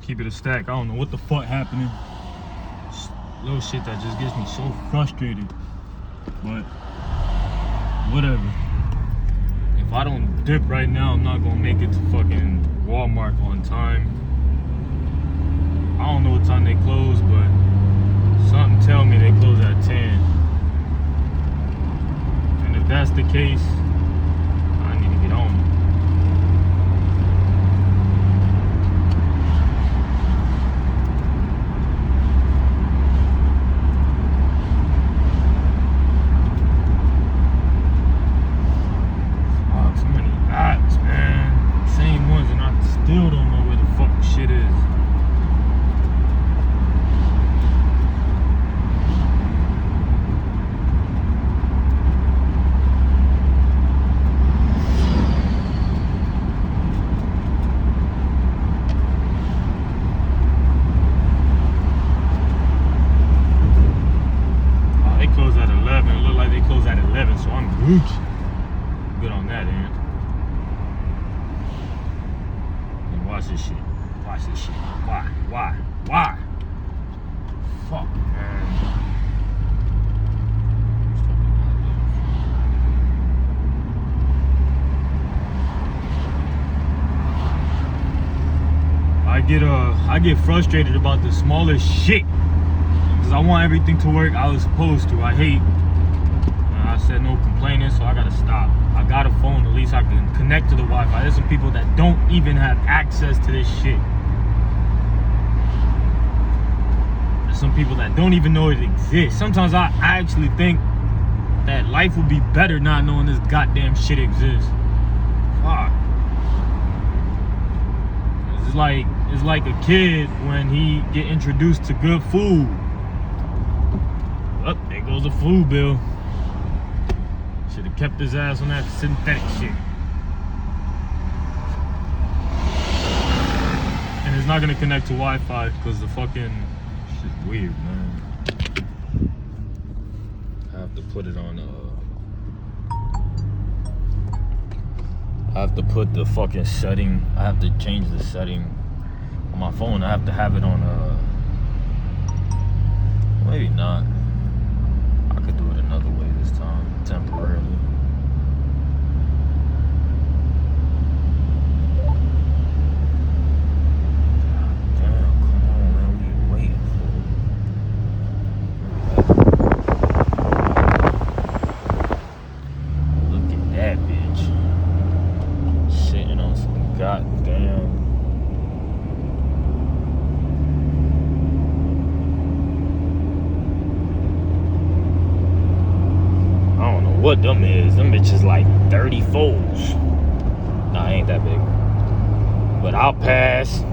Keep it a stack. I don't know what the fuck happening. Just little shit that just gets me so frustrated. But whatever. If I don't dip right now, I'm not gonna make it to fucking Walmart on time. I don't know what time they close, but something tell me they close at 10. And if that's the case, I need to get on. Fuck, so many apps, man. Same ones, and I still don't know where the fuck shit is. Close at 11. It looked like they close at 11, so I'm good on that end. And watch this shit. Watch this shit. Why? Fuck, man. I get frustrated about the smallest shit. Cause I want everything to work I was supposed to. I hate, I said no complaining, so I gotta stop. I got a phone, at least I can connect to the Wi-Fi. There's some people that don't even have access to this shit. There's some people that don't even know it exists. Sometimes I actually think that life would be better not knowing this goddamn shit exists. Fuck. It's like a kid when he get introduced to good food. Oh, there goes the food bill. Should have kept his ass on that synthetic shit. And it's not gonna connect to Wi-Fi because the fucking shit's weird, man. I have to put it on. I have to put the fucking setting. I have to change the setting on my phone. I have to have it on. Maybe not. I could do it another way this time, temporarily. Damn, come on, man. What are you waiting for? Look at that bitch. Sitting on some goddamn. What them is, them bitches like 30 folds. Nah, ain't that big. But I'll pass.